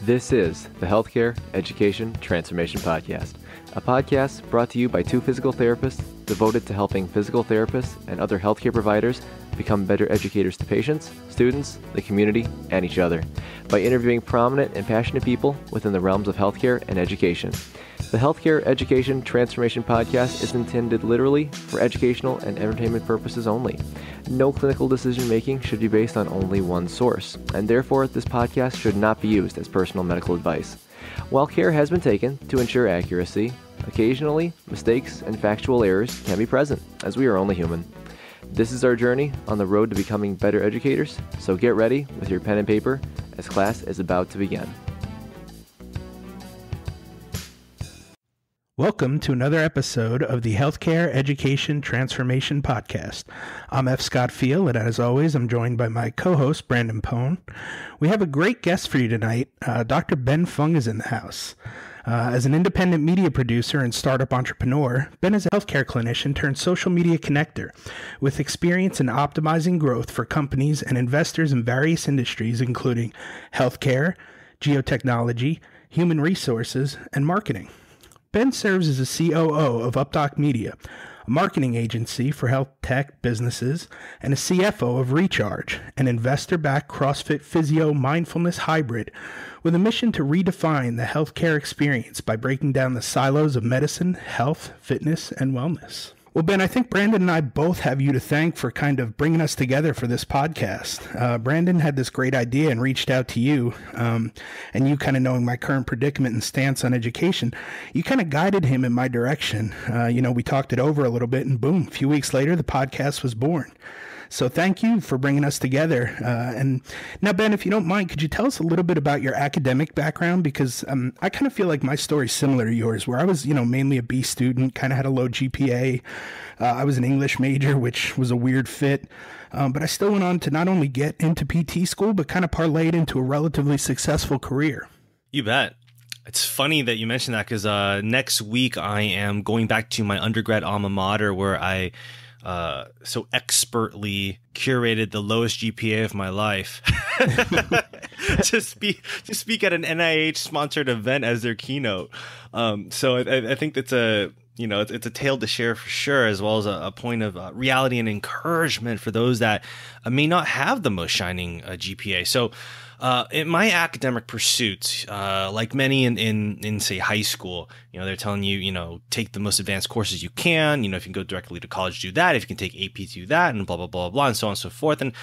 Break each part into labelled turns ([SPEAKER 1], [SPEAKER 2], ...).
[SPEAKER 1] This is the Healthcare Education Transformation Podcast, a podcast brought to you by two physical therapists devoted to helping physical therapists and other healthcare providers become better educators to patients, students, the community, and each other by interviewing prominent and passionate people within the realms of healthcare and education. The Healthcare Education Transformation Podcast is intended literally for educational and entertainment purposes only. No clinical decision making should be based on only one source, and therefore this podcast should not be used as personal medical advice. While care has been taken to ensure accuracy, occasionally mistakes and factual errors can be present, as we are only human. This is our journey on the road to becoming better educators, so get ready with your pen and paper as class is about to begin.
[SPEAKER 2] Welcome to another episode of the Healthcare Education Transformation Podcast. I'm F. Scott Field, and as always, I'm joined by my co-host, Brandon Pone. We have a great guest for you tonight. Dr. Ben Fung is in the house. As an independent media producer and startup entrepreneur, Ben is a healthcare clinician turned social media connector with experience in optimizing growth for companies and investors in various industries, including healthcare, geotechnology, human resources, and marketing. Ben serves as a COO of Updoc Media, a marketing agency for health tech businesses, and a CFO of Recharge, an investor-backed CrossFit physio mindfulness hybrid with a mission to redefine the healthcare experience by breaking down the silos of medicine, health, fitness, and wellness. Well, Ben, I think Brandon and I both have you to thank for kind of bringing us together for this podcast. Brandon had this great idea and reached out to you, and you kind of knowing my current predicament and stance on education, you kind of guided him in my direction. We talked it over a little bit, and boom, a few weeks later, the podcast was born. So thank you for bringing us together. And now, Ben, if you don't mind, could you tell us a little bit about your academic background? Because I kind of feel like my story is similar to yours, where I was, mainly a B student, kind of had a low GPA. I was an English major, which was a weird fit. But I still went on to not only get into PT school, but kind of parlayed into a relatively successful career.
[SPEAKER 3] You bet. It's funny that you mentioned that because next week I am going back to my undergrad alma mater where I so expertly curated the lowest GPA of my life to speak at an NIH sponsored event as their keynote. So I think that's it's a tale to share for sure, as well as a point of reality and encouragement for those that may not have the most shining GPA. So in my academic pursuits, like many in say high school, they're telling you, take the most advanced courses you can. If you can go directly to college, do that. If you can take AP, do that, and blah, blah, blah, blah, and so on and so forth. And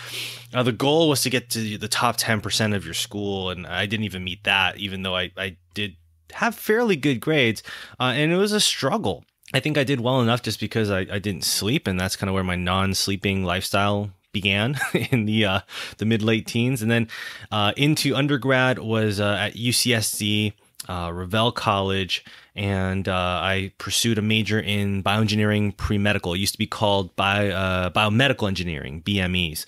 [SPEAKER 3] the goal was to get to the top 10% of your school. And I didn't even meet that, even though I did have fairly good grades. And it was a struggle. I think I did well enough just because I didn't sleep. And that's kind of where my non-sleeping lifestyle began in the mid-late teens. And then into undergrad was at UCSD, Revelle College, and I pursued a major in bioengineering pre-medical. It used to be called biomedical engineering, BMEs.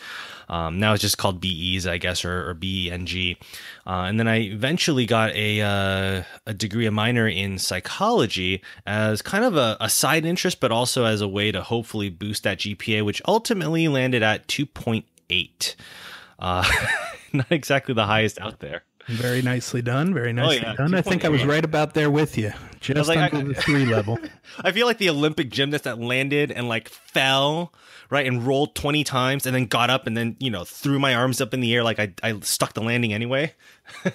[SPEAKER 3] Now it's just called BEs, I guess, or BENG. And then I eventually got a degree, a minor in psychology as kind of a side interest, but also as a way to hopefully boost that GPA, which ultimately landed at 2.8. Not exactly the highest out there.
[SPEAKER 2] Very nicely done. Very nicely done. I think I was right about there with you. Just under the 3 level.
[SPEAKER 3] I feel like the Olympic gymnast that landed and fell, right, and rolled 20 times and then got up and then, threw my arms up in the air like I stuck the landing anyway.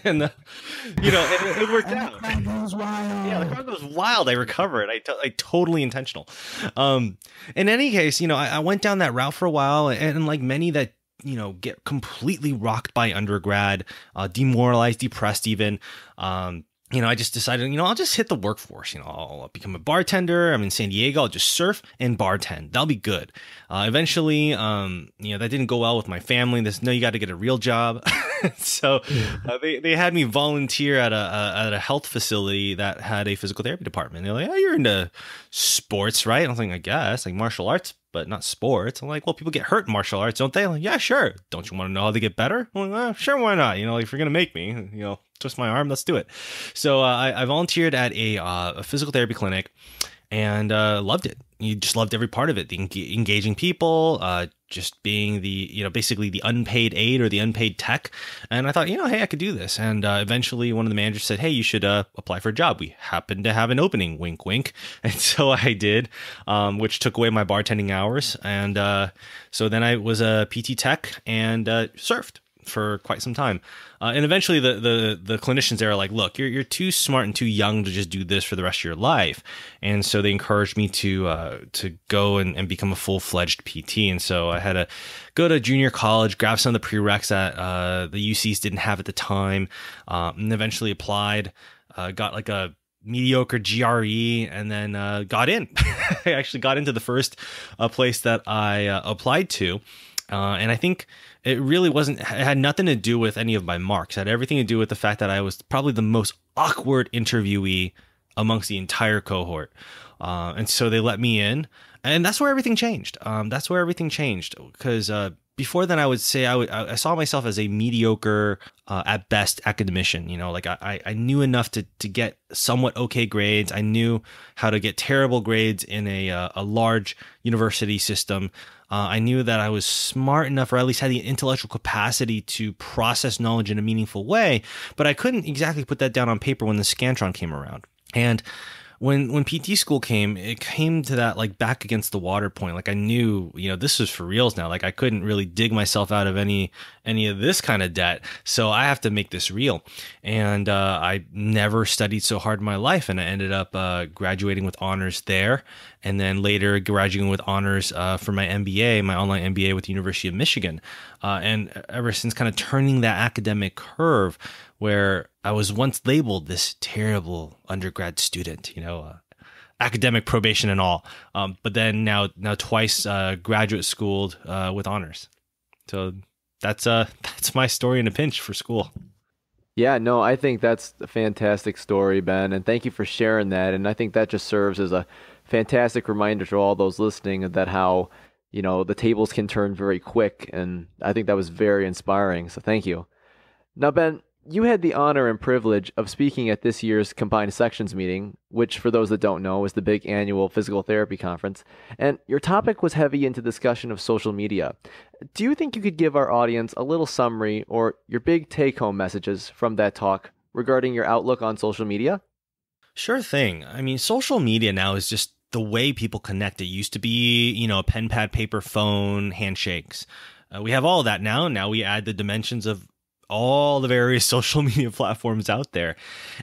[SPEAKER 3] And, it worked out. The crowd goes wild. Yeah, the crowd goes wild. I recovered. I totally intentional. In any case, I went down that route for a while, and like many that get completely rocked by undergrad, demoralized, depressed even. I just decided, I'll just hit the workforce. I'll become a bartender. I'm in San Diego. I'll just surf and bartend. That'll be good. Eventually, that didn't go well with my family. No, you got to get a real job. So they had me volunteer at a health facility that had a physical therapy department. They're like, oh, you're into sports, right? I was like, I guess, like martial arts, but not sports. I'm like, well, people get hurt in martial arts, don't they? I'm like, yeah, sure. Don't you want to know how they get better? I'm like, sure, why not? If you're going to make me, twist my arm, let's do it. So I volunteered at a physical therapy clinic. and loved it. You just loved every part of it, the engaging people, just being the, basically the unpaid aide or the unpaid tech. And I thought, hey, I could do this. And eventually one of the managers said, hey, you should apply for a job. We happen to have an opening, wink, wink. And so I did, which took away my bartending hours. And so then I was a PT tech and surfed for quite some time. And eventually the clinicians there are like, look, you're too smart and too young to just do this for the rest of your life. And so they encouraged me to go and become a full-fledged PT. And so I had to go to junior college, grab some of the prereqs that the UCs didn't have at the time, and eventually applied, got like a mediocre GRE, and then got in. I actually got into the first place that I applied to. And I think it really it had nothing to do with any of my marks. It had everything to do with the fact that I was probably the most awkward interviewee amongst the entire cohort. And so they let me in, and that's where everything changed. Because before then I would say I saw myself as a mediocre, at best, academician. Like I knew enough to get somewhat okay grades. I knew how to get terrible grades in a large university system. I knew that I was smart enough, or at least had the intellectual capacity to process knowledge in a meaningful way, but I couldn't exactly put that down on paper when the Scantron came around. And when PT school came, it came to that like back against the water point. Like I knew, this was for reals now. Like I couldn't really dig myself out of any of this kind of debt. So I have to make this real. And I never studied so hard in my life. And I ended up graduating with honors there. And then later graduating with honors for my MBA, my online MBA with the University of Michigan. And ever since kind of turning that academic curve, where I was once labeled this terrible undergrad student, academic probation and all. But then now twice graduate schooled with honors. So that's my story in a pinch for school.
[SPEAKER 1] Yeah, no, I think that's a fantastic story, Ben, and thank you for sharing that. And I think that just serves as a fantastic reminder to all those listening that how, the tables can turn very quick. And I think that was very inspiring. So thank you. Now, Ben, you had the honor and privilege of speaking at this year's Combined Sections meeting, which, for those that don't know, is the big annual physical therapy conference, and your topic was heavy into discussion of social media. Do you think you could give our audience a little summary or your big take-home messages from that talk regarding your outlook on social media?
[SPEAKER 3] Sure thing. I mean, social media now is just the way people connect. It used to be, a pen, pad, paper, phone, handshakes. We have all of that now. Now we add the dimensions of all the various social media platforms out there.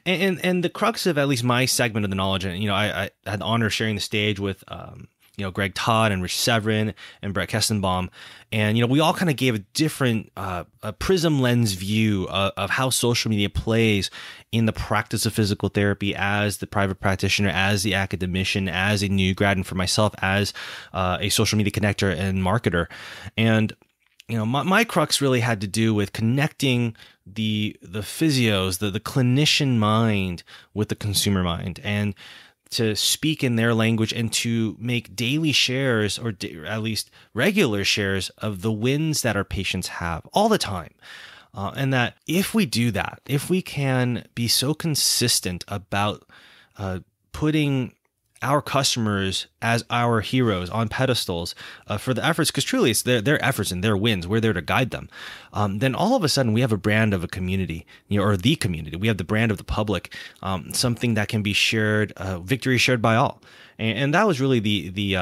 [SPEAKER 3] And the crux of at least my segment of the knowledge, and, I had the honor of sharing the stage with, Greg Todd and Rich Severin and Brett Kestenbaum. And, we all kind of gave a different a prism lens view of how social media plays in the practice of physical therapy as the private practitioner, as the academician, as a new grad, and for myself as a social media connector and marketer. And my crux really had to do with connecting the physios, the clinician mind with the consumer mind, and to speak in their language and to make daily shares, or at least regular shares, of the wins that our patients have all the time. And that if we do that, if we can be so consistent about putting our customers as our heroes on pedestals for the efforts, because truly it's their efforts and their wins, we're there to guide them, then all of a sudden we have a brand of a community, or the community. We have the brand of the public, something that can be shared, victory shared by all. And that was really the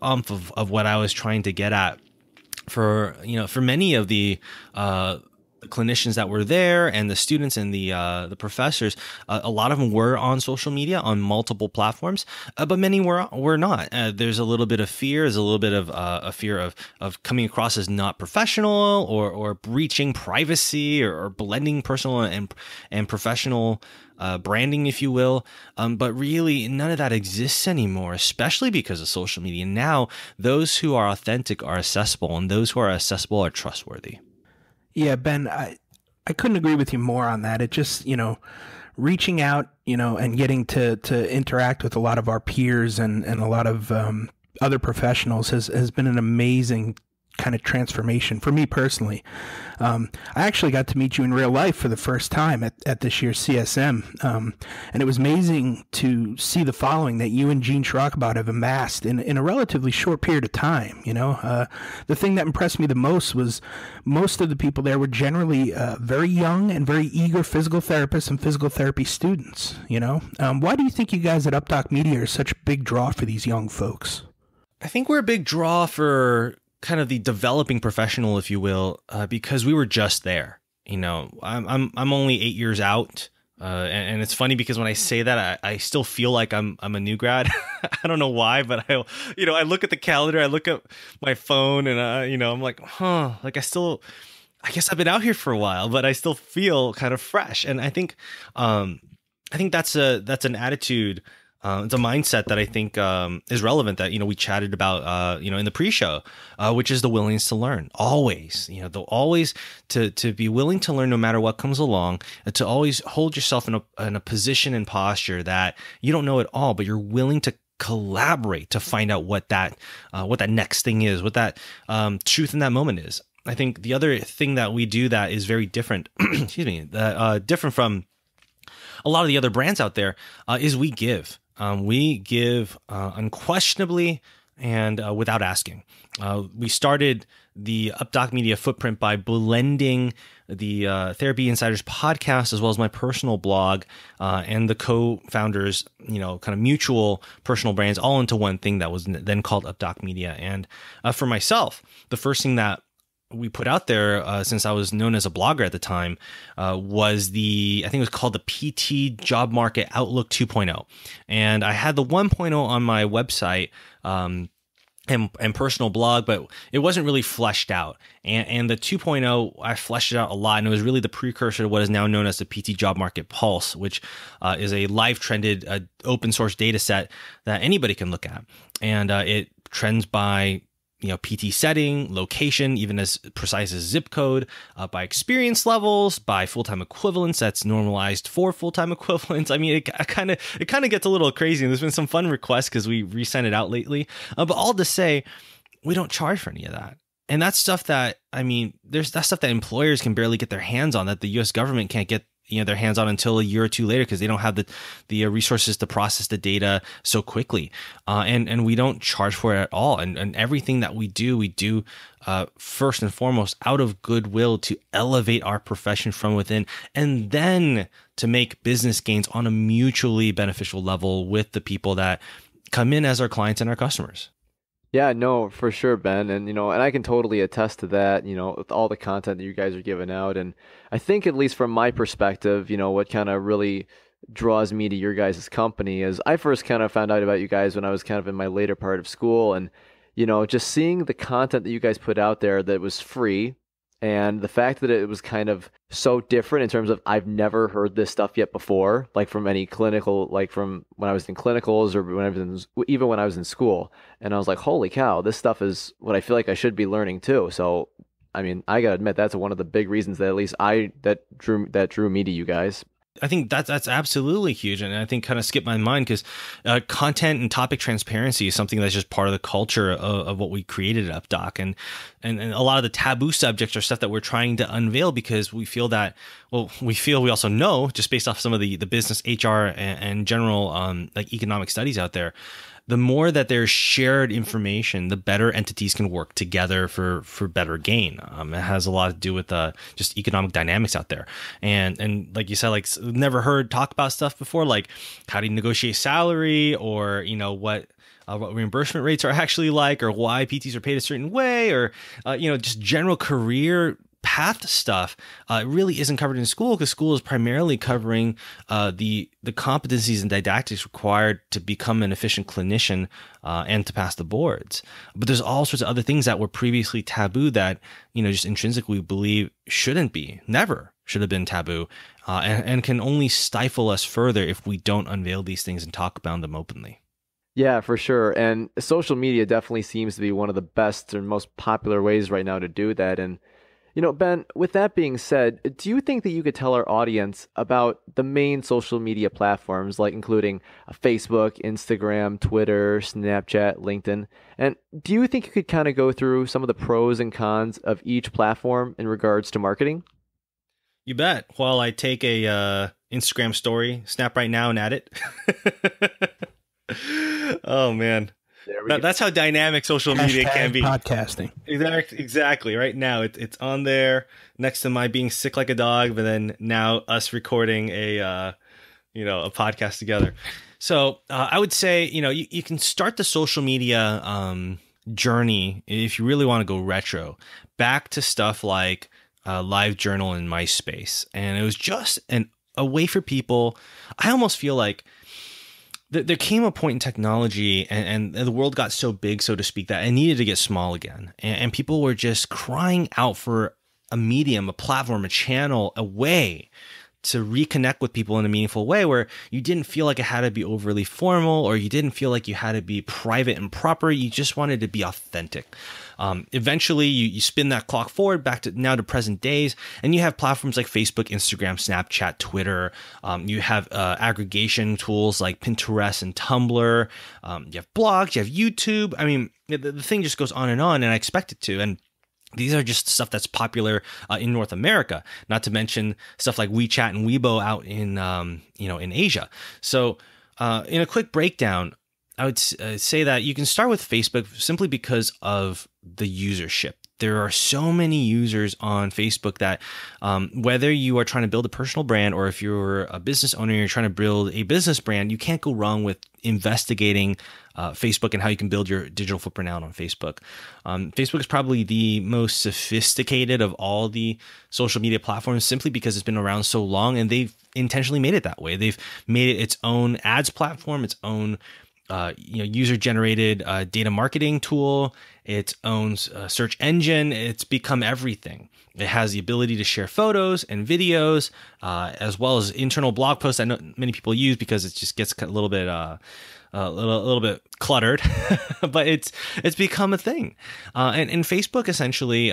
[SPEAKER 3] umph of what I was trying to get at for many of the clinicians that were there, and the students and the professors. A lot of them were on social media on multiple platforms, but many were not. There's a little bit of fear. There's a little bit of a fear of coming across as not professional, or breaching privacy, or blending personal and professional branding, if you will. But really, none of that exists anymore, especially because of social media. Now, those who are authentic are accessible, and those who are accessible are trustworthy.
[SPEAKER 2] Yeah, Ben, I couldn't agree with you more on that. It just, reaching out, and getting to interact with a lot of our peers and a lot of other professionals has been an amazing kind of transformation for me personally. I actually got to meet you in real life for the first time at this year's CSM. And it was amazing to see the following that you and Gene Schrockbot have amassed in a relatively short period of time. The thing that impressed me the most was most of the people there were generally very young and very eager physical therapists and physical therapy students. Why do you think you guys at Updoc Media are such a big draw for these young folks?
[SPEAKER 3] I think we're a big draw for kind of the developing professional, if you will, because we were just there. I'm only 8 years out, and it's funny because when I say that, I still feel like I'm a new grad. I don't know why, but I look at the calendar, I look at my phone, and I'm like, like I guess I've been out here for a while, but I still feel kind of fresh, and I think that's an attitude. It's a mindset that I think is relevant that, we chatted about, in the pre-show, which is the willingness to learn. Always, always to be willing to learn no matter what comes along, and to always hold yourself in a position and posture that you don't know it all, but you're willing to collaborate to find out what that next thing is, what that truth in that moment is. I think the other thing that we do that is very different, different from a lot of the other brands out there, is we give. We give unquestionably and without asking. We started the Updoc Media footprint by blending the Therapy Insiders podcast as well as my personal blog and the co-founders, kind of mutual personal brands all into one thing that was then called Updoc Media. And for myself, the first thing that we put out there, since I was known as a blogger at the time, was I think it was called the PT Job Market Outlook 2.0. And I had the 1.0 on my website and personal blog, but it wasn't really fleshed out. And the 2.0, I fleshed it out a lot, and it was really the precursor to what is now known as the PT Job Market Pulse, which is a live trended open source data set that anybody can look at. And it trends by PT setting, location, even as precise as zip code, by experience levels, by full-time equivalents. That's normalized for full-time equivalents. I mean, it kind of gets a little crazy. There's been some fun requests because we resent it out lately. But all to say, we don't charge for any of that. And that's stuff that, that's stuff that employers can barely get their hands on, that the U.S. government can't get their hands on until a year or two later because they don't have the resources to process the data so quickly. And we don't charge for it at all. And everything that we do first and foremost out of goodwill to elevate our profession from within, and then to make business gains on a mutually beneficial level with the people that come in as our clients and our customers.
[SPEAKER 1] Yeah, no, for sure, Ben. And, and I can totally attest to that, with all the content that you guys are giving out. And I think, at least from my perspective, what kind of really draws me to your guys' company is I first kind of found out about you guys when I was kind of in my later part of school. And, just seeing the content that you guys put out there that was free, and the fact that it was kind of so different in terms of I've never heard this stuff yet before, like from any clinical, like from when I was in clinicals or even when I was in school. And I was like, holy cow, this stuff is what I feel like I should be learning too. So, I gotta admit, that's one of the big reasons that at least that drew me to you guys.
[SPEAKER 3] I think that's absolutely huge. And I think kind of skipped my mind because content and topic transparency is something that's just part of the culture of what we created at Updoc. And a lot of the taboo subjects are stuff that we're trying to unveil because we feel that, we also know, just based off some of the business, HR, and general like economic studies out there, the more that there's shared information, the better entities can work together for better gain. It has a lot to do with just economic dynamics out there. And like you said, like never heard talk about stuff before, like how do you negotiate salary, or what reimbursement rates are actually like, or why PTs are paid a certain way, or just general career path stuff really isn't covered in school, because school is primarily covering the competencies and didactics required to become an efficient clinician and to pass the boards. But there's all sorts of other things that were previously taboo that just intrinsically believe never should have been taboo, and can only stifle us further if we don't unveil these things and talk about them openly.
[SPEAKER 1] Yeah, for sure. And social media definitely seems to be one of the best and most popular ways right now to do that. And Ben, with that being said, do you think that you could tell our audience about the main social media platforms, like including Facebook, Instagram, Twitter, Snapchat, LinkedIn? And do you think you could kind of go through some of the pros and cons of each platform in regards to marketing?
[SPEAKER 3] You bet. While I take a Instagram story, snap right now and add it. Oh, man. That's how dynamic social media can be.
[SPEAKER 2] Podcasting.
[SPEAKER 3] Exactly. Right now, it's on there next to my being sick like a dog, but then now us recording a podcast together. So I would say, you can start the social media journey if you really want to go retro back to stuff like LiveJournal and MySpace. And it was just a way for people. I almost feel like there came a point in technology and the world got so big, so to speak, that it needed to get small again. And people were just crying out for a medium, a platform, a channel, a way to reconnect with people in a meaningful way where you didn't feel like it had to be overly formal or you didn't feel like you had to be private and proper. You just wanted to be authentic. Eventually, you spin that clock forward back to now to present days, and you have platforms like Facebook, Instagram, Snapchat, Twitter. You have aggregation tools like Pinterest and Tumblr. You have blogs, you have YouTube. I mean, the thing just goes on, and I expect it to. And these are just stuff that's popular in North America, not to mention stuff like WeChat and Weibo out in in Asia. So in a quick breakdown, I would say that you can start with Facebook simply because of the usership. There are so many users on Facebook that whether you are trying to build a personal brand or if you're a business owner and you're trying to build a business brand, you can't go wrong with investigating Facebook and how you can build your digital footprint out on Facebook. Facebook is probably the most sophisticated of all the social media platforms simply because it's been around so long and they've intentionally made it that way. They've made it its own ads platform, its own user-generated data marketing tool, its own search engine. It's become everything. It has the ability to share photos and videos, as well as internal blog posts that many people use because it just gets a little bit cluttered, but it's become a thing. And Facebook essentially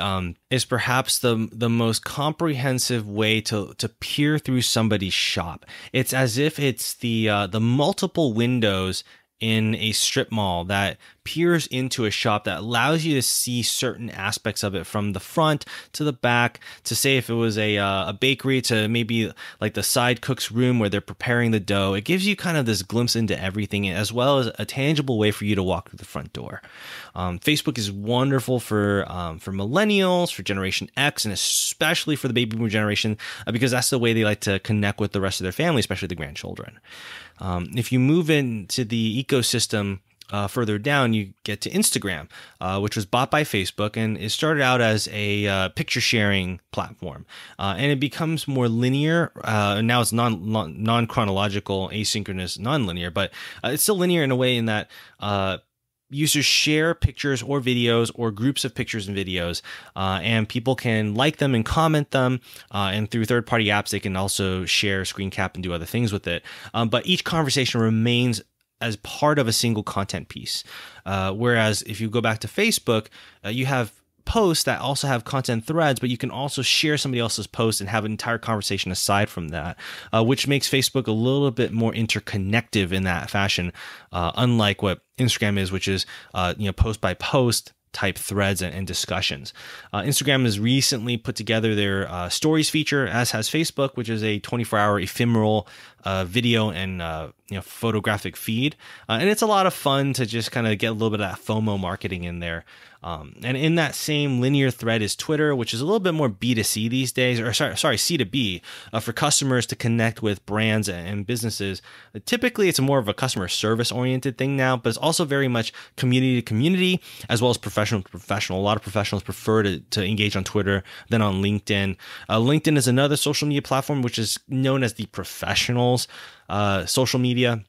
[SPEAKER 3] is perhaps the most comprehensive way to peer through somebody's shop. It's as if it's the multiple windows in a strip mall that peers into a shop that allows you to see certain aspects of it from the front to the back, to say if it was a bakery to maybe like the side cook's room where they're preparing the dough. It gives you kind of this glimpse into everything as well as a tangible way for you to walk through the front door. Facebook is wonderful for millennials, for Generation X, and especially for the baby boomer generation because that's the way they like to connect with the rest of their family, especially the grandchildren. If you move into the ecosystem further down, you get to Instagram, which was bought by Facebook, and it started out as a picture sharing platform, and it becomes more linear. Now it's non-chronological, asynchronous, non-linear, but it's still linear in a way in that users share pictures or videos or groups of pictures and videos, and people can like them and comment them, and through third-party apps they can also share, screen cap, and do other things with it. But each conversation remains as part of a single content piece. Whereas if you go back to Facebook, you have posts that also have content threads, but you can also share somebody else's post and have an entire conversation aside from that, which makes Facebook a little bit more interconnective in that fashion, unlike what Instagram is, which is post by post type threads and discussions. Instagram has recently put together their stories feature, as has Facebook, which is a 24-hour ephemeral video and photographic feed, and it's a lot of fun to just kind of get a little bit of that FOMO marketing in there. And in that same linear thread is Twitter, which is a little bit more B2C these days, or sorry, C2B, for customers to connect with brands and businesses. Typically, it's more of a customer service oriented thing now, but it's also very much community to community, as well as professional to professional. A lot of professionals prefer to engage on Twitter than on LinkedIn. LinkedIn is another social media platform, which is known as the professionals' social media.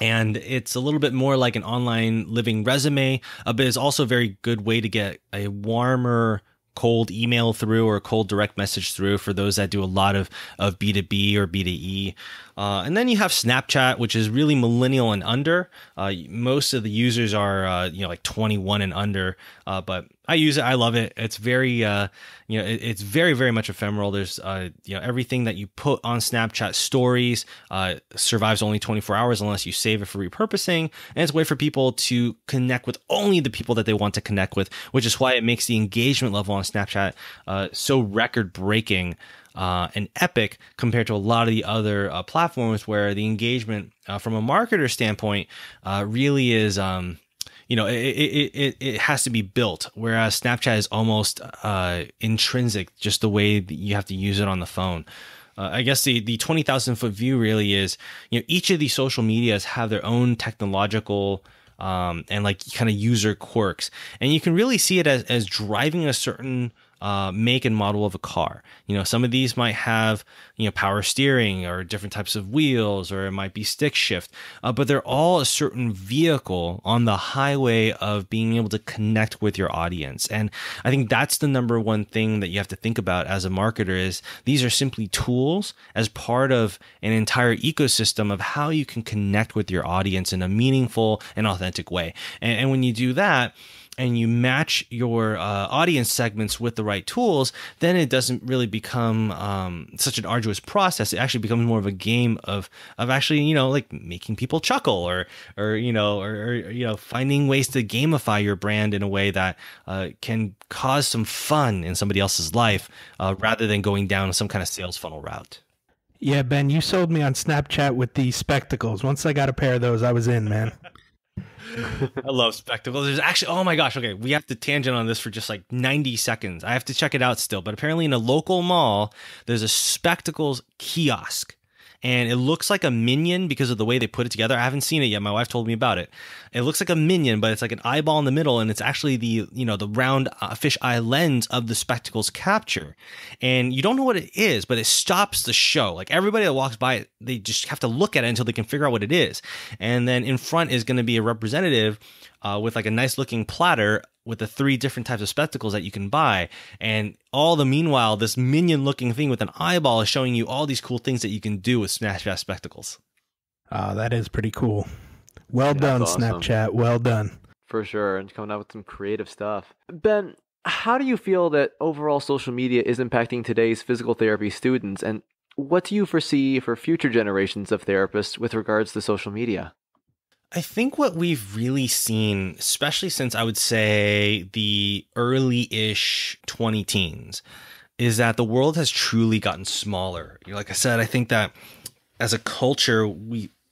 [SPEAKER 3] And it's a little bit more like an online living resume, but it's also a very good way to get a warmer cold email through or a cold direct message through for those that do a lot of B2B or B2E. And then you have Snapchat, which is really millennial and under. Most of the users are, like 21 and under. But I use it. I love it. It's very, it's very, very much ephemeral. There's, everything that you put on Snapchat stories survives only 24 hours unless you save it for repurposing. And it's a way for people to connect with only the people that they want to connect with, which is why it makes the engagement level on Snapchat so record breaking and epic compared to a lot of the other platforms where the engagement from a marketer standpoint really is, it has to be built, whereas Snapchat is almost intrinsic, just the way that you have to use it on the phone. I guess the 20,000 foot view really is, each of these social medias have their own technological and like kind of user quirks, and you can really see it as driving a certain make and model of a car. Some of these might have, power steering or different types of wheels, or it might be stick shift, but they're all a certain vehicle on the highway of being able to connect with your audience. And I think that's the number one thing that you have to think about as a marketer is these are simply tools as part of an entire ecosystem of how you can connect with your audience in a meaningful and authentic way. And when you do that, and you match your audience segments with the right tools, then it doesn't really become such an arduous process. It actually becomes more of a game of actually, like making people chuckle or finding ways to gamify your brand in a way that can cause some fun in somebody else's life rather than going down some kind of sales funnel route.
[SPEAKER 2] Yeah, Ben, you sold me on Snapchat with the spectacles. Once I got a pair of those, I was in, man.
[SPEAKER 3] I love spectacles. There's actually, oh my gosh, okay, we have to tangent on this for just like 90 seconds. I have to check it out still, but apparently in a local mall, there's a spectacles kiosk. And it looks like a minion because of the way they put it together. I haven't seen it yet. My wife told me about it. It looks like a minion, but it's like an eyeball in the middle, and it's actually the round fish eye lens of the spectacles capture. And you don't know what it is, but it stops the show. Like everybody that walks by it, they just have to look at it until they can figure out what it is. And then in front is going to be a representative with like a nice looking platter with the 3 different types of spectacles that you can buy. And all the meanwhile, this minion looking thing with an eyeball is showing you all these cool things that you can do with Snapchat spectacles.
[SPEAKER 2] That is pretty cool. Well done, awesome. Snapchat. Well done.
[SPEAKER 1] For sure. And coming out with some creative stuff. Ben, how do you feel that overall social media is impacting today's physical therapy students? And what do you foresee for future generations of therapists with regards to social media?
[SPEAKER 3] I think what we've really seen, especially since I would say the early-ish 20 teens, is that the world has truly gotten smaller. Like I said, I think that as a culture,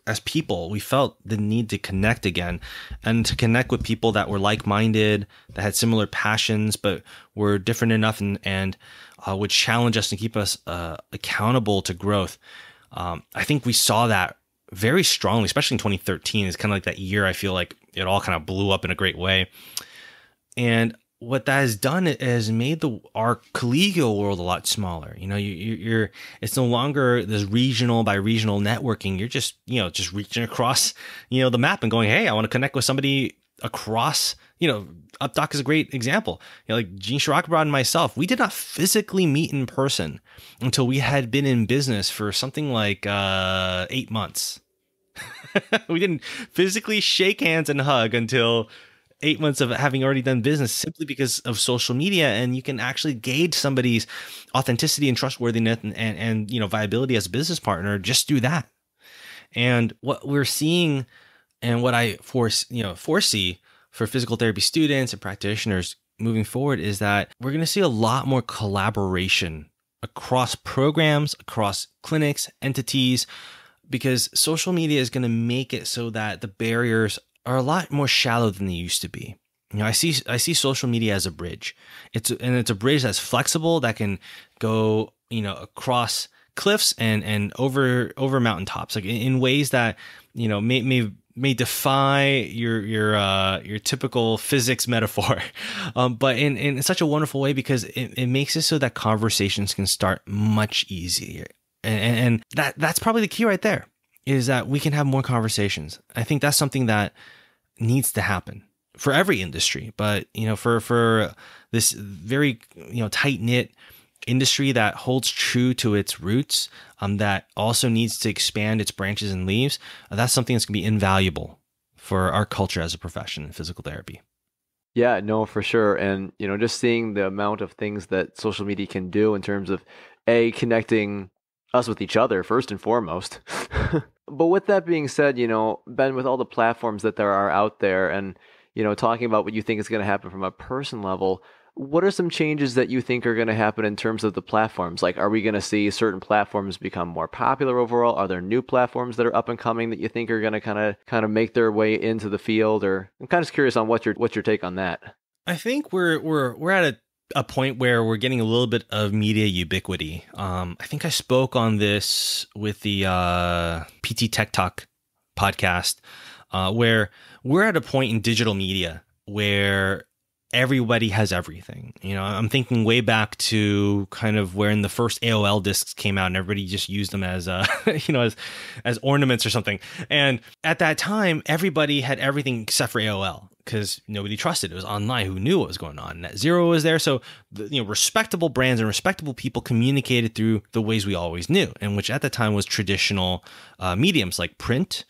[SPEAKER 3] as people, we felt the need to connect again and to connect with people that were like-minded, that had similar passions, but were different enough and would challenge us and keep us accountable to growth. I think we saw that very strongly, especially in 2013. It's kind of like that year I feel like it all kind of blew up in a great way. And what that has done is made our collegial world a lot smaller. It's no longer this regional by regional networking. You're just reaching across, the map and going, hey, I want to connect with somebody across, Updoc is a great example. Like Gene Shirakabrad and myself, we did not physically meet in person until we had been in business for something like 8 months. We didn't physically shake hands and hug until 8 months of having already done business, simply because of social media. And you can actually gauge somebody's authenticity and trustworthiness and viability as a business partner just through that. And what we're seeing and what I foresee for physical therapy students and practitioners moving forward is that we're going to see a lot more collaboration across programs, across clinics, entities, because social media is going to make it so that the barriers are a lot more shallow than they used to be. I see social media as a bridge. It's a bridge that's flexible, that can go, across cliffs and over mountaintops, like in ways that, may defy your typical physics metaphor, but in such a wonderful way, because it makes it so that conversations can start much easier. And that's probably the key right there, is that we can have more conversations. I think that's something that needs to happen for every industry, but for this very tight knit industry that holds true to its roots, that also needs to expand its branches and leaves, that's something that's going to be invaluable for our culture as a profession in physical therapy.
[SPEAKER 1] Yeah, no, for sure. And, just seeing the amount of things that social media can do in terms of connecting us with each other first and foremost. But with that being said, Ben, with all the platforms that there are out there and, talking about what you think is going to happen from a person level, what are some changes that you think are going to happen in terms of the platforms? Like, are we going to see certain platforms become more popular overall? Are there new platforms that are up and coming that you think are going to kind of make their way into the field? Or I'm kind of curious on what's your take on that.
[SPEAKER 3] I think we're at a point where we're getting a little bit of media ubiquity. I think I spoke on this with the PT Tech Talk podcast, where we're at a point in digital media where everybody has everything. I'm thinking way back to kind of when the first AOL discs came out and everybody just used them as as ornaments or something. And at that time, everybody had everything except for AOL because nobody trusted. It was online. Who knew what was going on? Net Zero was there. So, respectable brands and respectable people communicated through the ways we always knew, and which at the time was traditional mediums like print,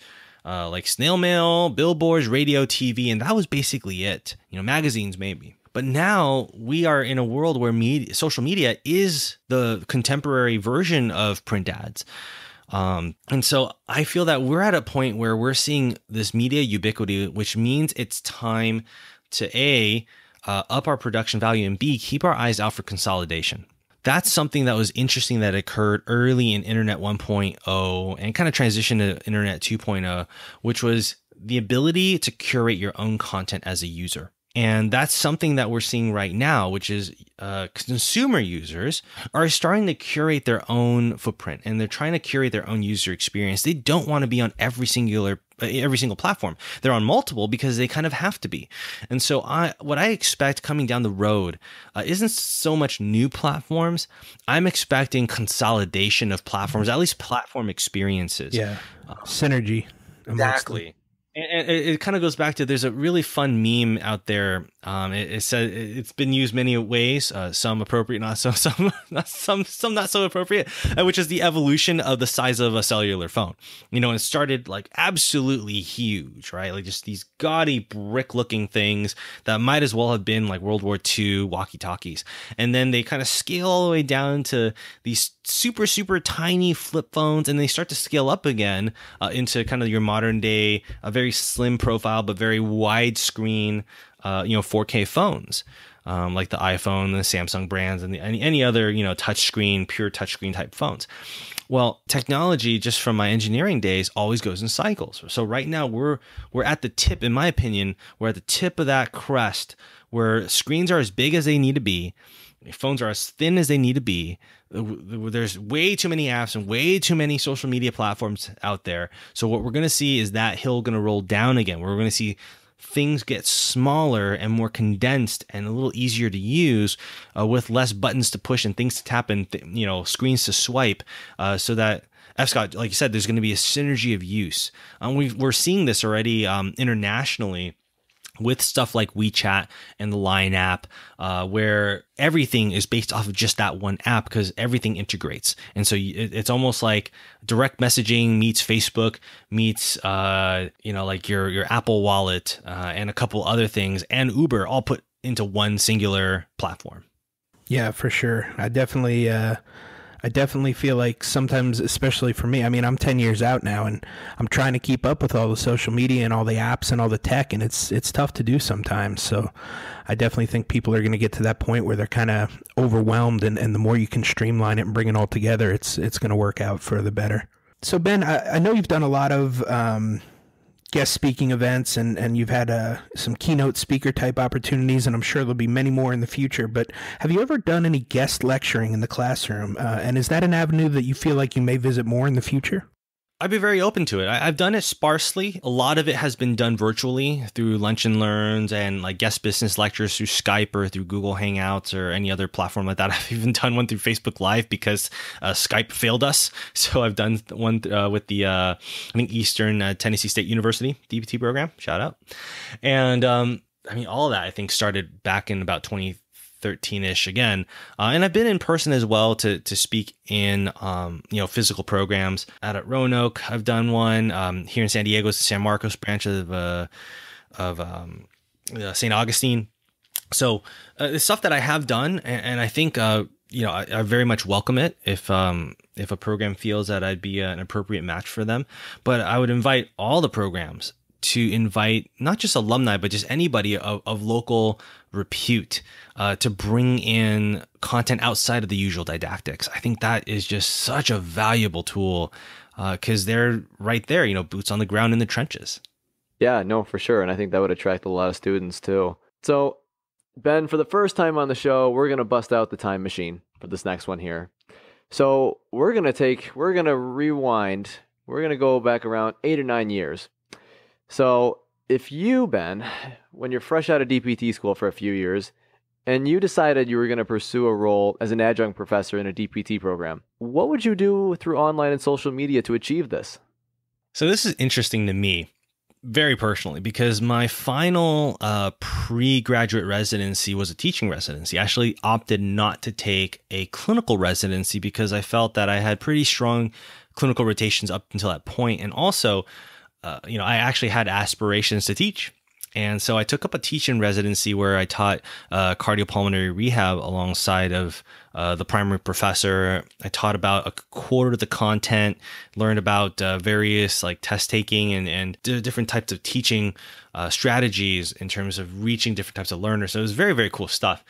[SPEAKER 3] like snail mail, billboards, radio, TV, and that was basically it. Magazines maybe. But now we are in a world where social media is the contemporary version of print ads. And so I feel that we're at a point where we're seeing this media ubiquity, which means it's time to up our production value, and B, keep our eyes out for consolidation. That's something that was interesting that occurred early in Internet 1.0 and kind of transitioned to Internet 2.0, which was the ability to curate your own content as a user. And that's something that we're seeing right now, which is consumer users are starting to curate their own footprint, and they're trying to curate their own user experience. They don't want to be on every single platform. They're on multiple because they kind of have to be. And so what I expect coming down the road isn't so much new platforms. I'm expecting consolidation of platforms, at least platform experiences.
[SPEAKER 2] Yeah, synergy.
[SPEAKER 3] Exactly. And it kind of goes back to, there's a really fun meme out there. It says it's been used many ways, some appropriate, not some not so appropriate, which is the evolution of the size of a cellular phone. It started like absolutely huge, right? Like just these gaudy brick looking things that might as well have been like World War II walkie-talkies. And then they kind of scale all the way down to these super, super tiny flip phones, and they start to scale up again into kind of your modern day, a very slim profile, but very wide screen, 4K phones, like the iPhone, the Samsung brands, and any other, pure touchscreen type phones. Well, technology, just from my engineering days, always goes in cycles. So right now we're at the tip, in my opinion, we're at the tip of that crest where screens are as big as they need to be, phones are as thin as they need to be. There's way too many apps and way too many social media platforms out there. So what we're going to see is that hill going to roll down again. We're going to see things get smaller and more condensed and a little easier to use, with less buttons to push and things to tap and screens to swipe, so that Scott, like you said, there's going to be a synergy of use. We're seeing this already internationally with stuff like WeChat and the Line app, where everything is based off of just that one app because everything integrates. And so it's almost like direct messaging meets Facebook meets, like your Apple Wallet and a couple other things and Uber all put into one singular platform.
[SPEAKER 2] Yeah, for sure. I definitely feel like sometimes, especially for me, I mean, I'm 10 years out now and I'm trying to keep up with all the social media and all the apps and all the tech, and it's tough to do sometimes. So I definitely think people are going to get to that point where they're kind of overwhelmed, and the more you can streamline it and bring it all together, it's going to work out for the better. So Ben, I know you've done a lot of guest speaking events, and you've had some keynote speaker type opportunities, and I'm sure there'll be many more in the future, but have you ever done any guest lecturing in the classroom? And is that an avenue that you feel like you may visit more in the future?
[SPEAKER 3] I'd be very open to it. I've done it sparsely. A lot of it has been done virtually through lunch and learns and like guest business lectures through Skype or through Google Hangouts or any other platform like that. I've even done one through Facebook Live because Skype failed us. So I've done one with the, I think, Eastern Tennessee State University DPT program. Shout out. And all of that, I think, started back in about 2013 2013-ish again. And I've been in person as well to speak in, physical programs. Out at Roanoke, I've done one. Here in San Diego, it's the San Marcos branch of St. Augustine. So it's stuff that I have done, and I think I very much welcome it if a program feels that I'd be an appropriate match for them. But I would invite all the programs to invite not just alumni, but just anybody of local repute to bring in content outside of the usual didactics. I think that is just such a valuable tool because they're right there, boots on the ground in the trenches.
[SPEAKER 1] Yeah, no, for sure. And I think that would attract a lot of students too. So, Ben, for the first time on the show, we're going to bust out the time machine for this next one here. So we're going to rewind. We're going to go back around 8 or 9 years. So if you, Ben, when you're fresh out of DPT school for a few years, and you decided you were going to pursue a role as an adjunct professor in a DPT program, what would you do through online and social media to achieve this?
[SPEAKER 3] So this is interesting to me, very personally, because my final pre-graduate residency was a teaching residency. I actually opted not to take a clinical residency because I felt that I had pretty strong clinical rotations up until that point. And also, I actually had aspirations to teach. And so I took up a teaching residency where I taught cardiopulmonary rehab alongside of the primary professor. I taught about a quarter of the content, learned about various like test taking and different types of teaching strategies in terms of reaching different types of learners. So it was very, very cool stuff.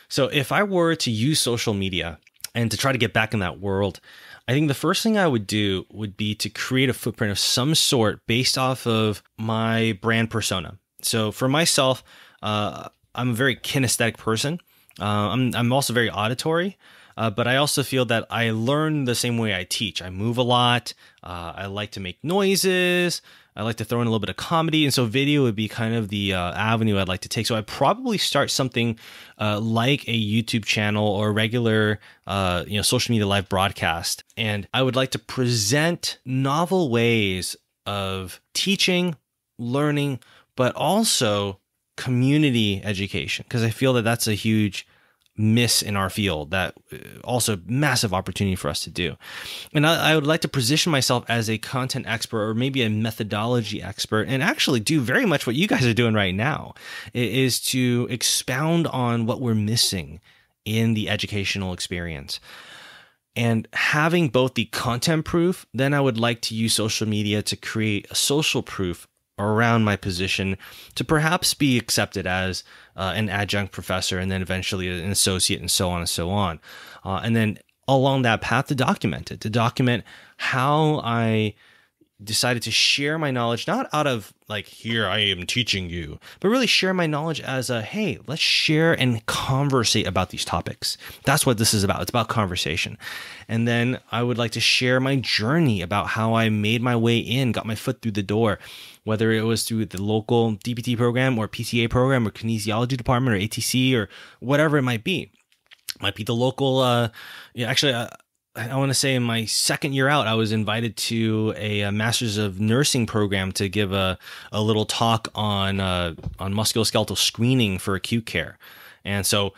[SPEAKER 3] So if I were to use social media and to try to get back in that world, I think the first thing I would do would be to create a footprint of some sort based off of my brand persona. So for myself, I'm a very kinesthetic person. I'm also very auditory, but I also feel that I learn the same way I teach. I move a lot. I like to make noises. I like to throw in a little bit of comedy. And so video would be kind of the avenue I'd like to take. So I'd probably start something like a YouTube channel or a regular social media live broadcast. And I would like to present novel ways of teaching, learning, but also community education, because I feel that that's a huge miss in our field, that also massive opportunity for us to do. And I would like to position myself as a content expert or maybe a methodology expert and actually do very much what you guys are doing right now, is to expound on what we're missing in the educational experience. And having both the content proof, then I would like to use social media to create a social proof around my position to perhaps be accepted as an adjunct professor and then eventually an associate and so on and so on. And then along that path to document how I decided to share my knowledge, not out of like, here I am teaching you, but really share my knowledge as a, hey, let's share and conversate about these topics. That's what this is about. It's about conversation. And then I would like to share my journey about how I made my way in, got my foot through the door, whether it was through the local DPT program or PTA program or kinesiology department or ATC or whatever it might be. It might be the local, I want to say in my second year out, I was invited to a Master's of Nursing program to give a little talk on musculoskeletal screening for acute care. And so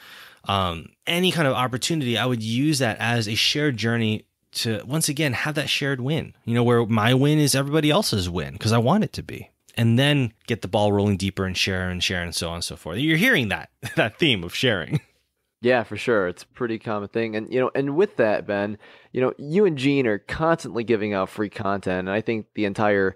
[SPEAKER 3] any kind of opportunity, I would use that as a shared journey to, once again, have that shared win, where my win is everybody else's win, because I want it to be. And then get the ball rolling deeper and share and so on and so forth. You're hearing that theme of sharing.
[SPEAKER 1] Yeah, for sure. It's a pretty common thing. And, and with that, Ben, you and Gene are constantly giving out free content. And I think the entire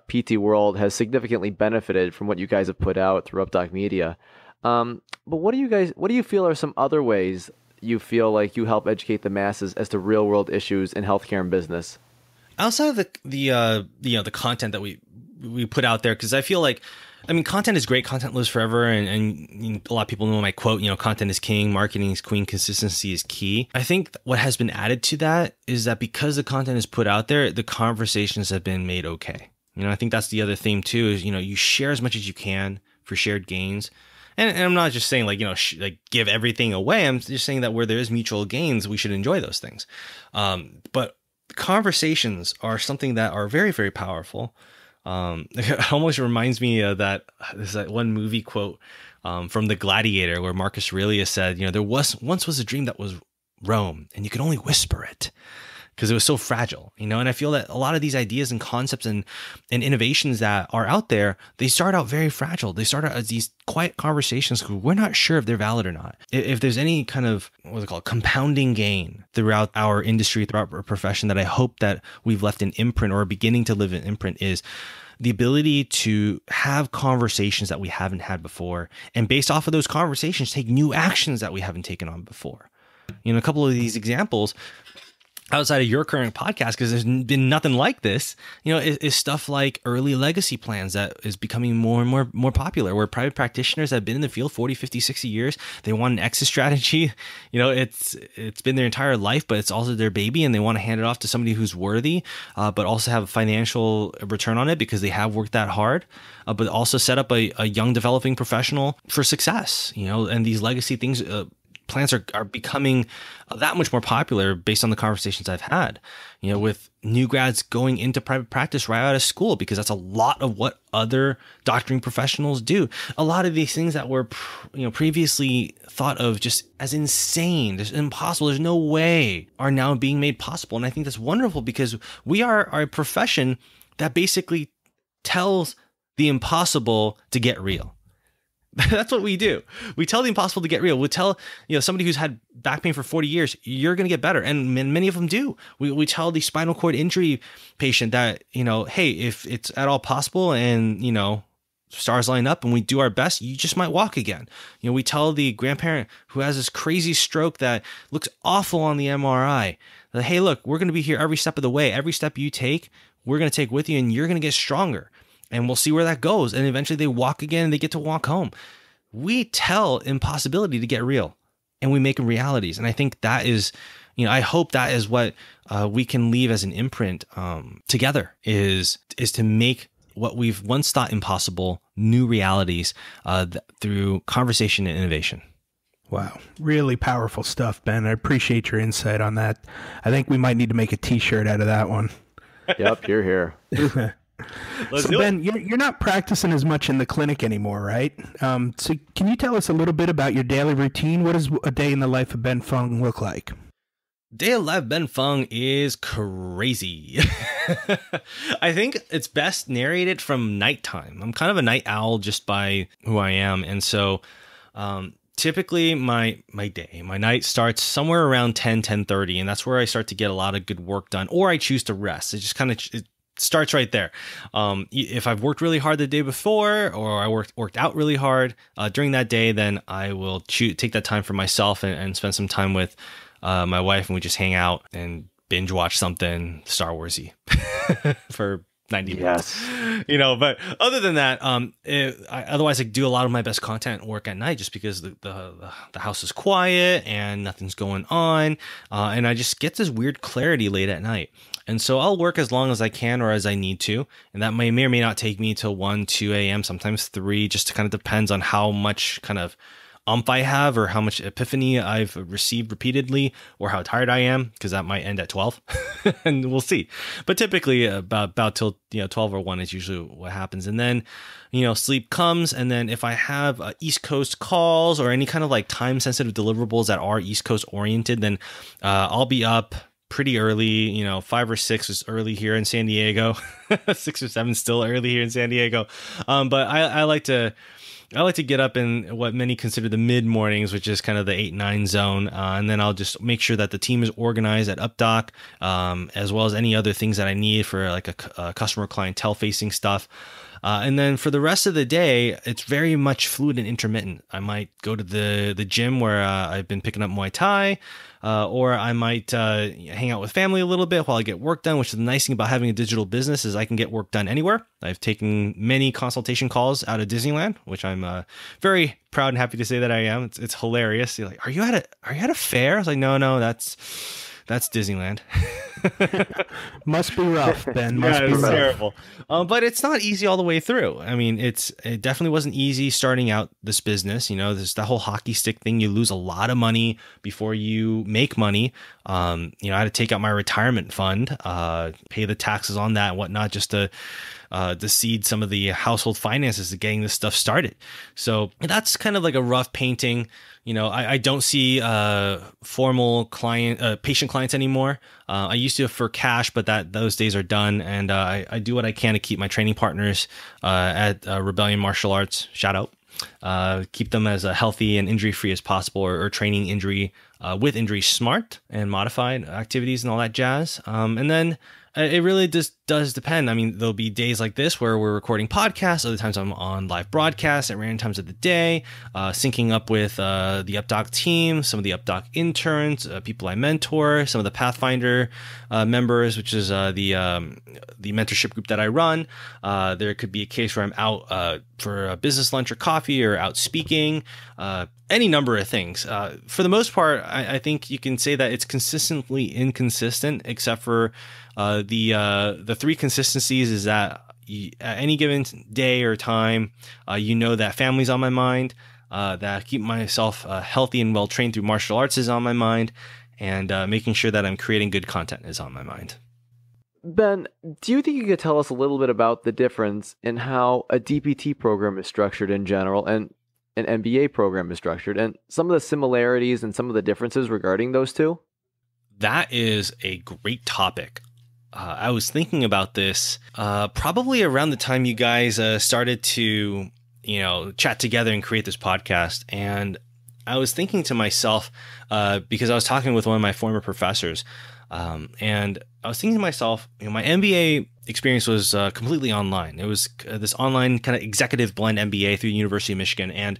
[SPEAKER 1] PT world has significantly benefited from what you guys have put out through Updoc Media. But what do you feel are some other ways you feel like you help educate the masses as to real world issues in healthcare and business?
[SPEAKER 3] Outside of the content that we put out there, because I feel like, content is great. Content lives forever. And a lot of people know my quote, content is king, marketing is queen, consistency is key. I think what has been added to that is that because the content is put out there, the conversations have been made okay. I think that's the other theme too, is, you share as much as you can for shared gains. And I'm not just saying like give everything away. I'm just saying that where there is mutual gains, we should enjoy those things. But conversations are something that are very, very powerful. It almost reminds me of that one movie quote from The Gladiator, where Marcus Aurelius said, there once was a dream that was Rome, and you could only whisper it because it was so fragile, And I feel that a lot of these ideas and concepts and innovations that are out there, they start out very fragile. They start out as these quiet conversations because we're not sure if they're valid or not. If there's any kind of, what's it called, compounding gain throughout our industry, throughout our profession, that I hope that we've left an imprint or are beginning to live an imprint, is the ability to have conversations that we haven't had before. And based off of those conversations, take new actions that we haven't taken on before. A couple of these examples outside of your current podcast, because there's been nothing like this, is stuff like early legacy plans that is becoming more and more popular, where private practitioners have been in the field 40, 50, 60 years. They want an exit strategy. It's been their entire life, but it's also their baby, and they want to hand it off to somebody who's worthy, but also have a financial return on it because they have worked that hard, but also set up a young developing professional for success, and these legacy things, plans are becoming that much more popular based on the conversations I've had, with new grads going into private practice right out of school, because that's a lot of what other doctoring professionals do. A lot of these things that were, previously thought of just as insane, just impossible, there's no way, are now being made possible. And I think that's wonderful, because we are a profession that basically tells the impossible to get real. That's what we do. We tell the impossible to get real. We tell, somebody who's had back pain for 40 years, you're going to get better. And many of them do. We tell the spinal cord injury patient that, hey, if it's at all possible and, stars line up and we do our best, you just might walk again. We tell the grandparent who has this crazy stroke that looks awful on the MRI that, hey, look, we're going to be here every step of the way. Every step you take, we're going to take with you, and you're going to get stronger. And we'll see where that goes. And eventually they walk again and they get to walk home. We tell impossibility to get real, and we make them realities. And I think that is, I hope that is what we can leave as an imprint together, is to make what we've once thought impossible new realities through conversation and innovation.
[SPEAKER 2] Wow. Really powerful stuff, Ben. I appreciate your insight on that. I think we might need to make a t-shirt out of that one.
[SPEAKER 1] Yep, you're here.
[SPEAKER 2] So Ben, you're not practicing as much in the clinic anymore, right? So can you tell us a little bit about your daily routine? What does a day in the life of Ben Fung look like?
[SPEAKER 3] Day of life Ben Fung is crazy. I think it's best narrated from nighttime. I'm kind of a night owl just by who I am. And so typically my night starts somewhere around 10:30, and that's where I start to get a lot of good work done, or I choose to rest. It just kind of starts right there. If I've worked really hard the day before, or I worked out really hard during that day, then I will take that time for myself and spend some time with my wife, and we just hang out and binge watch something Star Warsy for 90 minutes. Yes. But other than that, otherwise I do a lot of my best content work at night, just because the house is quiet and nothing's going on, and I just get this weird clarity late at night. And so I'll work as long as I can or as I need to. And that may or may not take me till 1, 2 a.m., sometimes 3, just kind of depends on how much kind of I have, or how much epiphany I've received repeatedly, or how tired I am, because that might end at 12 and we'll see. But typically about till 12 or 1 is usually what happens. And then sleep comes, and then if I have East Coast calls or any kind of like time sensitive deliverables that are East Coast oriented, then I'll be up pretty early. 5 or 6 is early here in San Diego. 6 or 7 still early here in San Diego. But I like to get up in what many consider the mid mornings, which is kind of the 8-9 zone. And then I'll just make sure that the team is organized at UpDoc, as well as any other things that I need for like a customer clientele facing stuff. And then for the rest of the day, it's very much fluid and intermittent. I might go to the gym where I've been picking up Muay Thai, or I might hang out with family a little bit while I get work done, which is the nice thing about having a digital business is I can get work done anywhere. I've taken many consultation calls out of Disneyland, which I'm very proud and happy to say that I am. It's hilarious. You're like, are you at a fair? I was like, no, that's Disneyland.
[SPEAKER 2] Must be rough, Ben. Must be
[SPEAKER 3] it's
[SPEAKER 2] rough.
[SPEAKER 3] Terrible. But it's not easy all the way through. I mean, it definitely wasn't easy starting out this business. There's that whole hockey stick thing. You lose a lot of money before you make money. I had to take out my retirement fund, pay the taxes on that and whatnot, just to to seed some of the household finances to getting this stuff started. So that's kind of like a rough painting. I don't see formal patient clients anymore. I used to for cash, but those days are done. And I do what I can to keep my training partners at Rebellion Martial Arts, shout out, keep them as healthy and injury-free as possible, or training with injury smart and modified activities and all that jazz. And then it really just does depend. I mean, there'll be days like this where we're recording podcasts. Other times I'm on live broadcasts at random times of the day, syncing up with the UpDoc team, some of the UpDoc interns, people I mentor, some of the Pathfinder members, which is the mentorship group that I run. There could be a case where I'm out for a business lunch or coffee, or out speaking, any number of things. For the most part, I think you can say that it's consistently inconsistent, except for the three consistencies is that at any given day or time, that family's on my mind, that keep myself healthy and well trained through martial arts is on my mind, and making sure that I'm creating good content is on my mind.
[SPEAKER 1] Ben, do you think you could tell us a little bit about the difference in how a DPT program is structured in general and an MBA program is structured, and some of the similarities and some of the differences regarding those two?
[SPEAKER 3] That is a great topic. I was thinking about this probably around the time you guys started to, chat together and create this podcast. And I was thinking to myself, because I was talking with one of my former professors, and I was thinking to myself, my MBA experience was completely online. It was this online kind of executive blend MBA through the University of Michigan. And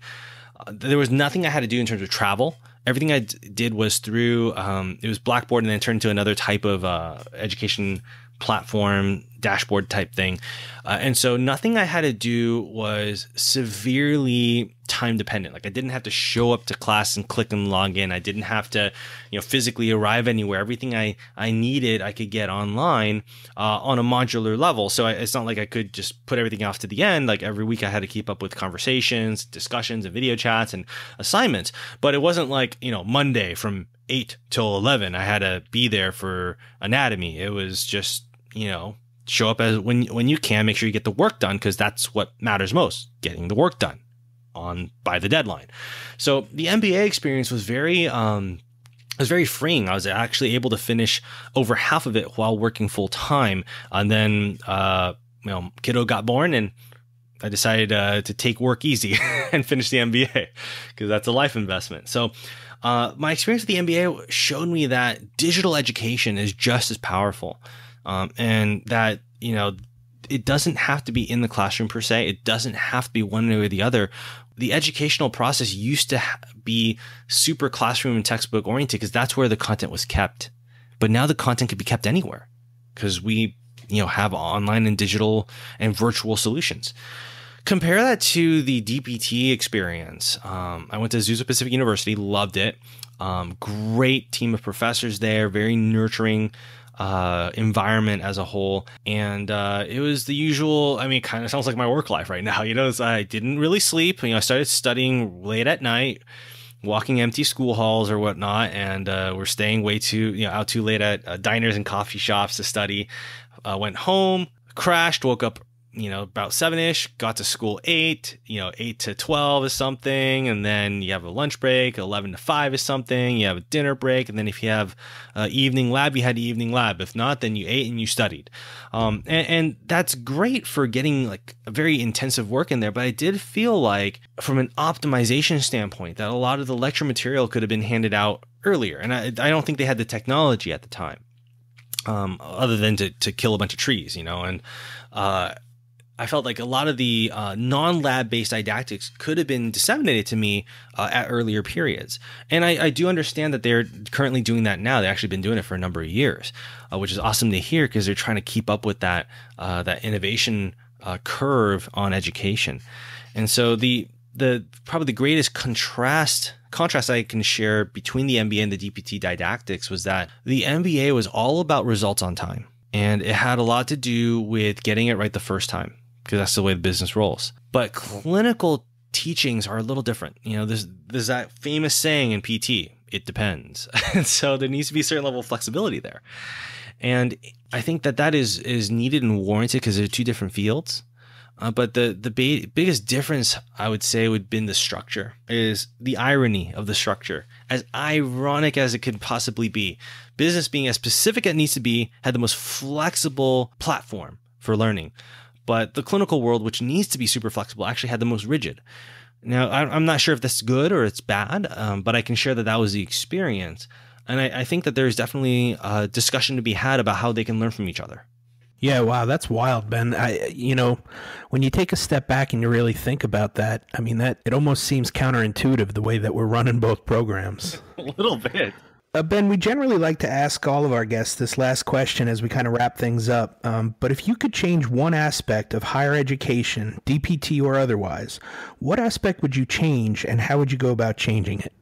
[SPEAKER 3] there was nothing I had to do in terms of travel. Everything I did was through, it was Blackboard, and then turned into another type of education platform, dashboard type thing. And so nothing I had to do was severely time dependent. Like, I didn't have to show up to class and click and log in. I didn't have to, physically arrive anywhere. Everything I needed, I could get online on a modular level. So it's not like I could just put everything off to the end. Like, every week I had to keep up with conversations, discussions, and video chats and assignments. But it wasn't like, Monday from 8 till 11, I had to be there for anatomy. It was just, show up as when you can, make sure you get the work done, because that's what matters most, getting the work done by the deadline. So the MBA experience was very freeing. I was actually able to finish over half of it while working full time. And then, kiddo got born, and I decided to take work easy and finish the MBA, because that's a life investment. So my experience with the MBA showed me that digital education is just as powerful. And that, it doesn't have to be in the classroom per se. It doesn't have to be one way or the other. The educational process used to be super classroom and textbook oriented, because that's where the content was kept. But now the content could be kept anywhere, because we, have online and digital and virtual solutions. Compare that to the DPT experience. I went to Azusa Pacific University, loved it. Great team of professors there, very nurturing environment as a whole. And it was the usual, kind of sounds like my work life right now. I didn't really sleep. I started studying late at night, walking empty school halls or whatnot. And we're staying way too, out too late at diners and coffee shops to study. Went home, crashed, woke up about 7-ish, got to school 8, 8 to 12 is something. And then you have a lunch break, 11 to 5 is something. You have a dinner break. And then if you have evening lab, you had evening lab. If not, then you ate and you studied. And that's great for getting like a very intensive work in there. But I did feel like from an optimization standpoint that a lot of the lecture material could have been handed out earlier. And I don't think they had the technology at the time, other than to kill a bunch of trees, and I felt like a lot of the non-lab based didactics could have been disseminated to me at earlier periods. And I do understand that they're currently doing that now. They've actually been doing it for a number of years, which is awesome to hear, because they're trying to keep up with that innovation curve on education. And so the probably the greatest contrast I can share between the MBA and the DPT didactics was that the MBA was all about results on time. And it had a lot to do with getting it right the first time, because that's the way the business rolls. But clinical teachings are a little different. There's that famous saying in PT, it depends. And so there needs to be a certain level of flexibility there. And I think that is needed and warranted because they're two different fields. But the biggest difference, I would say, would be in the structure, is the irony of the structure. As ironic as it could possibly be, business, being as specific as it needs to be, had the most flexible platform for learning. But the clinical world, which needs to be super flexible, actually had the most rigid. Now, I'm not sure if that's good or it's bad, but I can share that was the experience. And I think that there's definitely a discussion to be had about how they can learn from each other.
[SPEAKER 2] Yeah, wow, that's wild, Ben. When you take a step back and you really think about that, I mean, that it almost seems counterintuitive the way that we're running both programs.
[SPEAKER 3] A little bit.
[SPEAKER 2] Ben, we generally like to ask all of our guests this last question as we kind of wrap things up. But if you could change one aspect of higher education, DPT or otherwise, what aspect would you change and how would you go about changing it?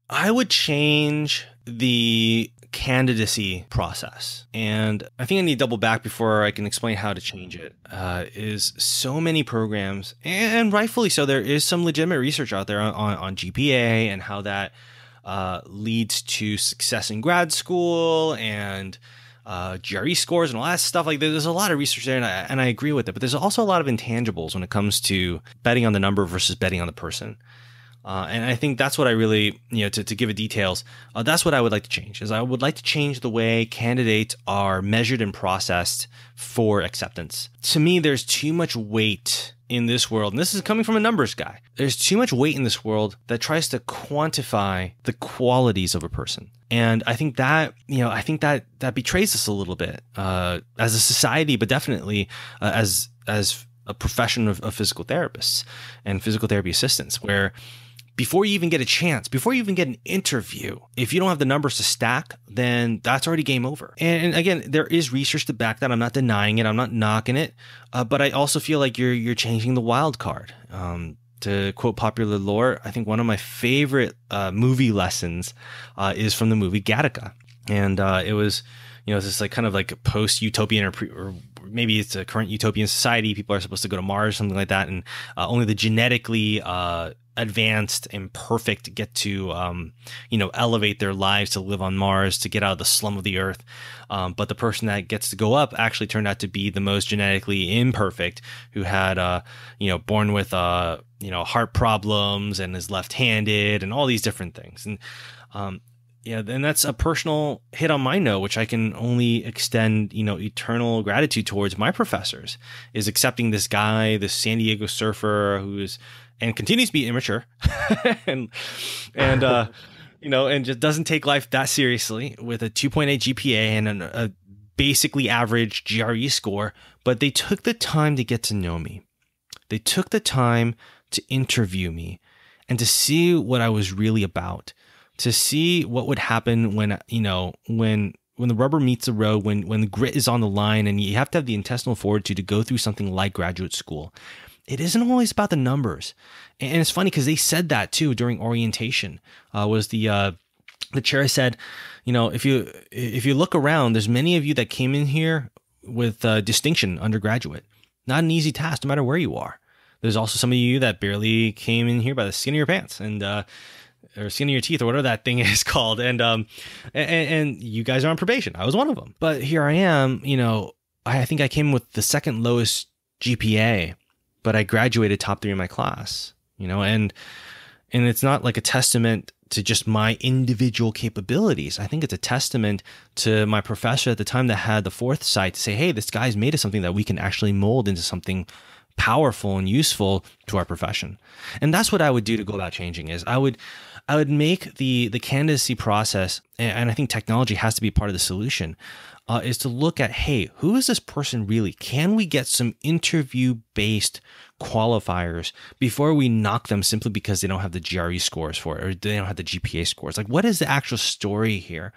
[SPEAKER 3] I would change the candidacy process. And I think I need to double back before I can explain how to change it. Is so many programs, and rightfully so, there is some legitimate research out there on GPA and how that leads to success in grad school and GRE scores and all that stuff. Like, there's a lot of research there, and I agree with it. But there's also a lot of intangibles when it comes to betting on the number versus betting on the person. And I think that's what I really, to give it details, that's what I would like to change. Is I would like to change the way candidates are measured and processed for acceptance. To me, there's too much weight in this world, and this is coming from a numbers guy. There's too much weight in this world that tries to quantify the qualities of a person. And I think that, that betrays us a little bit as a society, but definitely as a profession of physical therapists and physical therapy assistants, where before you even get a chance, before you even get an interview, if you don't have the numbers to stack, then that's already game over. And again, there is research to back that. I'm not denying it. I'm not knocking it. But I also feel like you're changing the wild card. To quote popular lore, I think one of my favorite movie lessons is from the movie Gattaca. And it was, it's this like kind of like a post-utopian or maybe it's a current utopian society. People are supposed to go to Mars, something like that. And only the genetically advanced and perfect get to, elevate their lives to live on Mars, to get out of the slum of the earth. But the person that gets to go up actually turned out to be the most genetically imperfect, who had, born with, heart problems and is left-handed and all these different things. And, and that's a personal hit on my note, which I can only extend, eternal gratitude towards my professors, is accepting this guy, this San Diego surfer and continues to be immature and just doesn't take life that seriously, with a 2.8 GPA and a basically average GRE score. But they took the time to get to know me. They took the time to interview me and to see what I was really about, to see what would happen when the rubber meets the road, when the grit is on the line, and you have to have the intestinal fortitude to go through something like graduate school. It isn't always about the numbers. And it's funny because they said that too during orientation. Was the chair said, if you look around, there's many of you that came in here with distinction undergraduate. Not an easy task, no matter where you are. There's also some of you that barely came in here by the skin of your pants and or skin of your teeth, or whatever that thing is called. And you guys are on probation. I was one of them. But here I am, I think I came with the second lowest GPA, but I graduated top 3 in my class, and it's not like a testament to just my individual capabilities. I think it's a testament to my professor at the time that had the foresight to say, hey, this guy's made of something that we can actually mold into something powerful and useful to our profession. And that's what I would do to go about changing. Is I would make the candidacy process, and I think technology has to be part of the solution, is to look at, hey, who is this person really? Can we get some interview-based qualifiers before we knock them simply because they don't have the GRE scores for it, or they don't have the GPA scores? Like, what is the actual story here?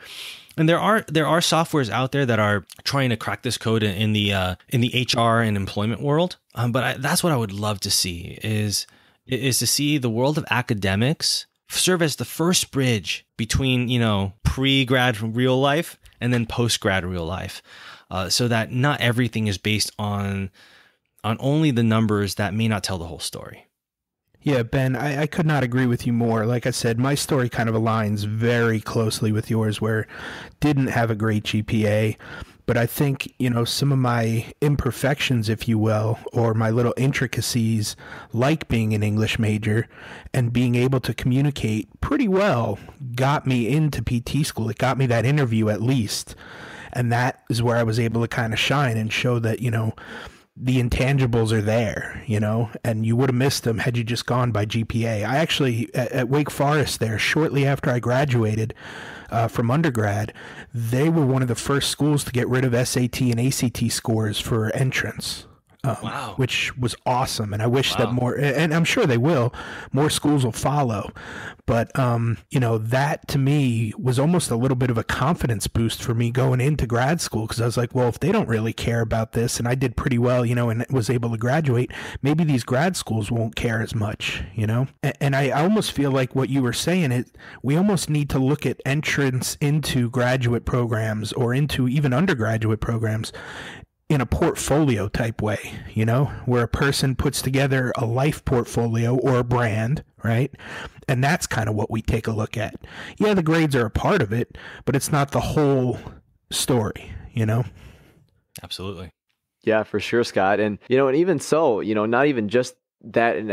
[SPEAKER 3] And there are softwares out there that are trying to crack this code in the HR and employment world. But that's what I would love to see is to see the world of academics serve as the first bridge between, pre-grad real life and then post-grad real life, so that not everything is based on only the numbers that may not tell the whole story.
[SPEAKER 2] Yeah, Ben, I could not agree with you more. Like I said, my story kind of aligns very closely with yours, where didn't have a great GPA, But I think, some of my imperfections, if you will, or my little intricacies, like being an English major and being able to communicate pretty well, got me into PT school. It got me that interview at least. And that is where I was able to kind of shine and show that, the intangibles are there, and you would have missed them had you just gone by GPA. I actually, at Wake Forest there, shortly after I graduated from undergrad, they were one of the first schools to get rid of SAT and ACT scores for entrance.
[SPEAKER 3] Wow.
[SPEAKER 2] Which was awesome. And I wish that more, and I'm sure they will, more schools will follow. But, that to me was almost a little bit of a confidence boost for me going into grad school. Cause I was like, well, if they don't really care about this and I did pretty well, and was able to graduate, maybe these grad schools won't care as much, And I almost feel like what you were saying, we almost need to look at entrance into graduate programs or into even undergraduate programs in a portfolio type way, where a person puts together a life portfolio or a brand, right? And that's kind of what we take a look at. Yeah, the grades are a part of it, but it's not the whole story,
[SPEAKER 3] Absolutely.
[SPEAKER 1] Yeah, for sure, Scott. And, and even so, not even just that in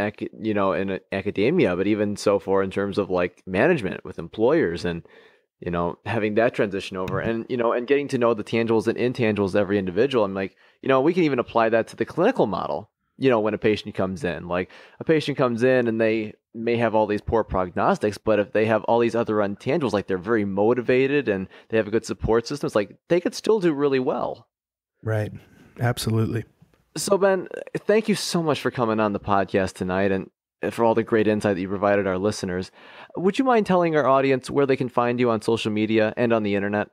[SPEAKER 1] academia, but even so for in terms of like management with employers and, having that transition over and, and getting to know the tangibles and intangibles of every individual. I'm like, we can even apply that to the clinical model, when a patient comes in. Like a patient comes in and they may have all these poor prognostics, but if they have all these other intangibles, like they're very motivated and they have a good support system, it's like they could still do really well.
[SPEAKER 2] Right. Absolutely.
[SPEAKER 1] So Ben, thank you so much for coming on the podcast tonight and for all the great insight that you provided our listeners. Would you mind telling our audience where they can find you on social media and on the internet?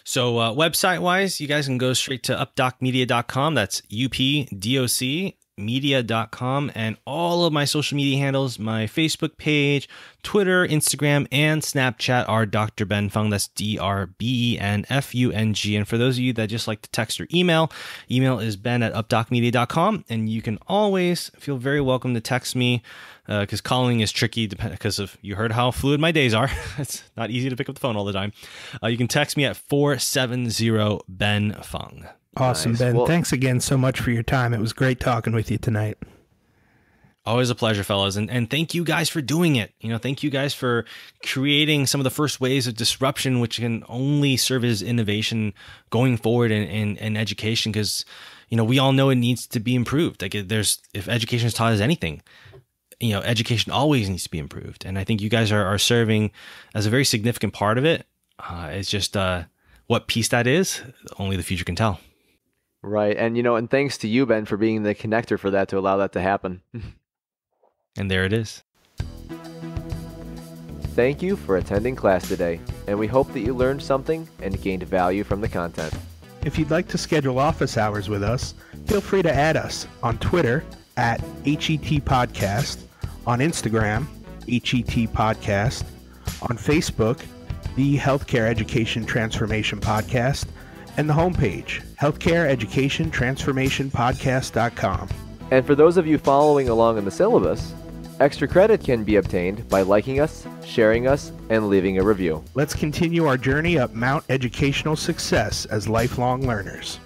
[SPEAKER 3] So website-wise, you guys can go straight to updocmedia.com. That's UPDOC media.com, and all of my social media handles, my Facebook page, Twitter, Instagram, and Snapchat are Dr. Ben Fung. That's DrBenFung. And for those of you that just like to text or email is ben@updocmedia.com, and you can always feel very welcome to text me because calling is tricky because of you heard how fluid my days are. It's not easy to pick up the phone all the time. You can text me at 470-BEN-FUNG.
[SPEAKER 2] Awesome,
[SPEAKER 1] Nice.
[SPEAKER 2] Ben.
[SPEAKER 1] Well,
[SPEAKER 2] thanks again so much for your time. It was great talking with you tonight.
[SPEAKER 3] Always a pleasure, fellas. And thank you guys for doing it. Thank you guys for creating some of the first waves of disruption, which can only serve as innovation going forward in education. Because, we all know it needs to be improved. Like if education is taught as anything, education always needs to be improved. And I think you guys are serving as a very significant part of it. It's just what piece that is, only the future can tell.
[SPEAKER 1] Right. And, and thanks to you, Ben, for being the connector for that to allow that to happen.
[SPEAKER 3] And there it is.
[SPEAKER 1] Thank you for attending class today, and we hope that you learned something and gained value from the content.
[SPEAKER 2] If you'd like to schedule office hours with us, feel free to add us on Twitter at HET Podcast, on Instagram, HET Podcast, on Facebook, the Healthcare Education Transformation Podcast, and the homepage, healthcareeducationtransformationpodcast.com.
[SPEAKER 1] And for those of you following along in the syllabus, extra credit can be obtained by liking us, sharing us, and leaving a review.
[SPEAKER 2] Let's continue our journey up Mount Educational Success as lifelong learners.